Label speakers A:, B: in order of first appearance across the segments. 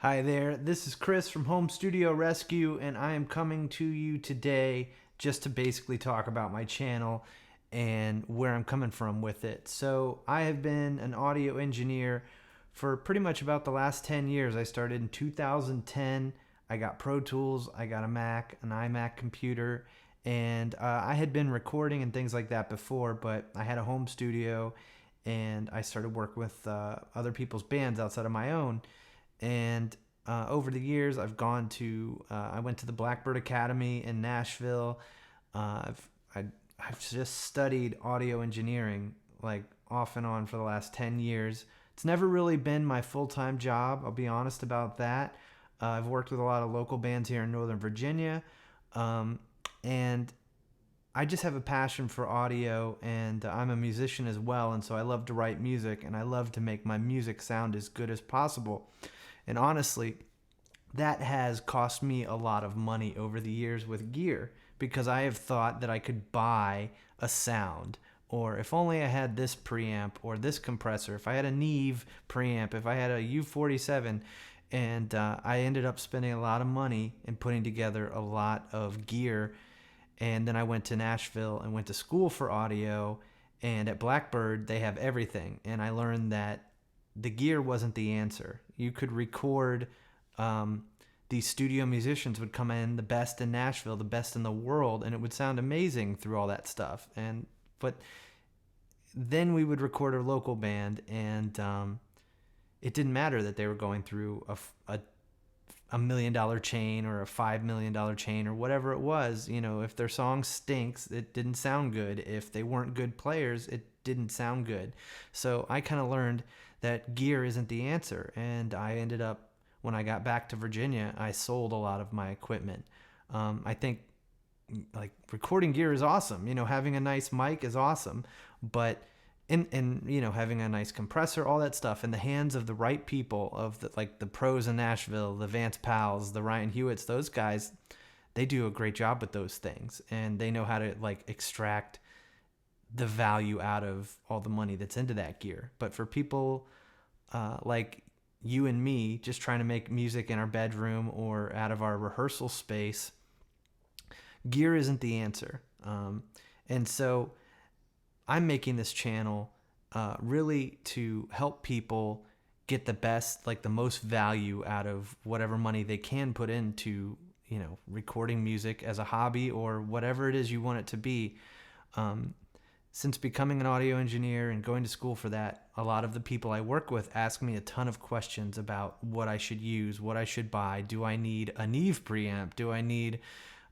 A: Hi there, this is Chris from Home Studio Rescue, and I am coming to you today just to basically talk about my channel and where I'm coming from with it. So, I have been an audio engineer for pretty much about the last 10 years. I started in 2010. I got Pro Tools, I got a Mac, an iMac computer, and I had been recording and things like that before, but I had a home studio and I started working with other people's bands outside of my own. And over the years, I went to the Blackbird Academy in Nashville. I've just studied audio engineering like off and on for the last 10 years. It's never really been my full-time job. I'll be honest about that. I've worked with a lot of local bands here in Northern Virginia. And I just have a passion for audio, and I'm a musician as well. And so I love to write music, and I love to make my music sound as good as possible. And honestly, that has cost me a lot of money over the years with gear, because I have thought that I could buy a sound, or if only I had this preamp or this compressor, if I had a Neve preamp, if I had a U47. And I ended up spending a lot of money and putting together a lot of gear. And then I went to Nashville and went to school for audio. And at Blackbird, they have everything. And I learned that the gear wasn't the answer. You could record, these studio musicians would come in, the best in Nashville, the best in the world, and it would sound amazing through all that stuff. But then we would record a local band, and it didn't matter that they were going through a $1 million chain or a $5 million chain or whatever it was. You know, if their song stinks, it didn't sound good. If they weren't good players, it didn't sound good. So I kind of learned that gear isn't the answer. And I ended up, when I got back to Virginia, I sold a lot of my equipment. I think like recording gear is awesome. You know, having a nice mic is awesome, but and you know, having a nice compressor, all that stuff in the hands of the right people, of like the pros in Nashville, the Vance Powells, the Ryan Hewitts, those guys, they do a great job with those things, and they know how to like extract the value out of all the money that's into that gear. But for people like you and me, just trying to make music in our bedroom or out of our rehearsal space, gear isn't the answer. And so I'm making this channel really to help people get the best, like the most value out of whatever money they can put into, you know, recording music as a hobby or whatever it is you want it to be. Since becoming an audio engineer and going to school for that, a lot of the people I work with ask me a ton of questions about what I should use, what I should buy. Do I need a Neve preamp? Do I need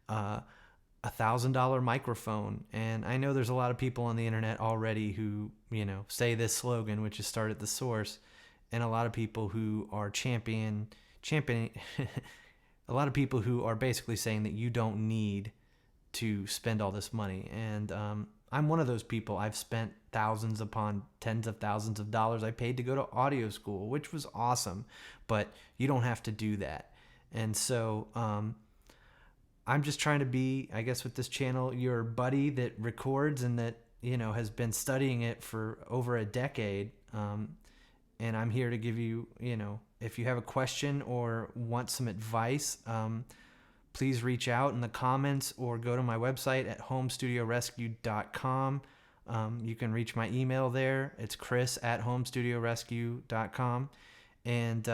A: $1,000 microphone? And I know there's a lot of people on the internet already who, you know, say this slogan, which is start at the source, and a lot of people who are championing a lot of people who are basically saying that you don't need to spend all this money. And I'm one of those people. I've spent thousands upon tens of thousands of dollars. I paid to go to audio school, which was awesome, but you don't have to do that. And so I'm just trying to be, I guess, with this channel, your buddy that records and that, you know, has been studying it for over a decade. And I'm here to give you, you know, if you have a question or want some advice, please reach out in the comments or go to my website at homestudiorescue.com. You can reach my email there. It's chris@homestudiorescue.com. And,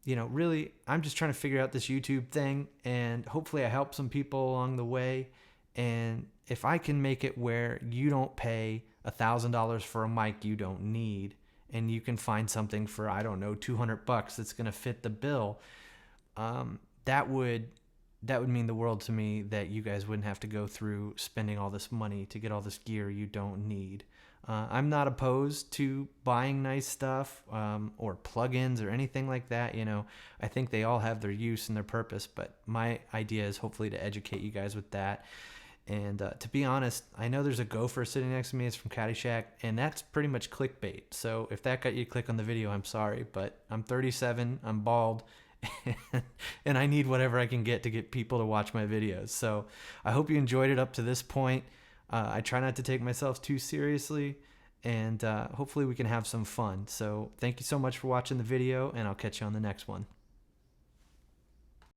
A: you know, really, I'm just trying to figure out this YouTube thing, and hopefully I help some people along the way. And if I can make it where you don't pay $1,000 for a mic you don't need, and you can find something for, I don't know, $200 that's going to fit the bill, that would mean the world to me, that you guys wouldn't have to go through spending all this money to get all this gear you don't need. I'm not opposed to buying nice stuff or plugins or anything like that. You know, I think they all have their use and their purpose, but my idea is hopefully to educate you guys with that. And to be honest, I know there's a gopher sitting next to me. It's from Caddyshack, and that's pretty much clickbait. So if that got you to click on the video, I'm sorry, but I'm 37, I'm bald, and I need whatever I can get to get people to watch my videos. So I hope you enjoyed it up to this point. I try not to take myself too seriously, and hopefully we can have some fun. So thank you so much for watching the video, and I'll catch you on the next one.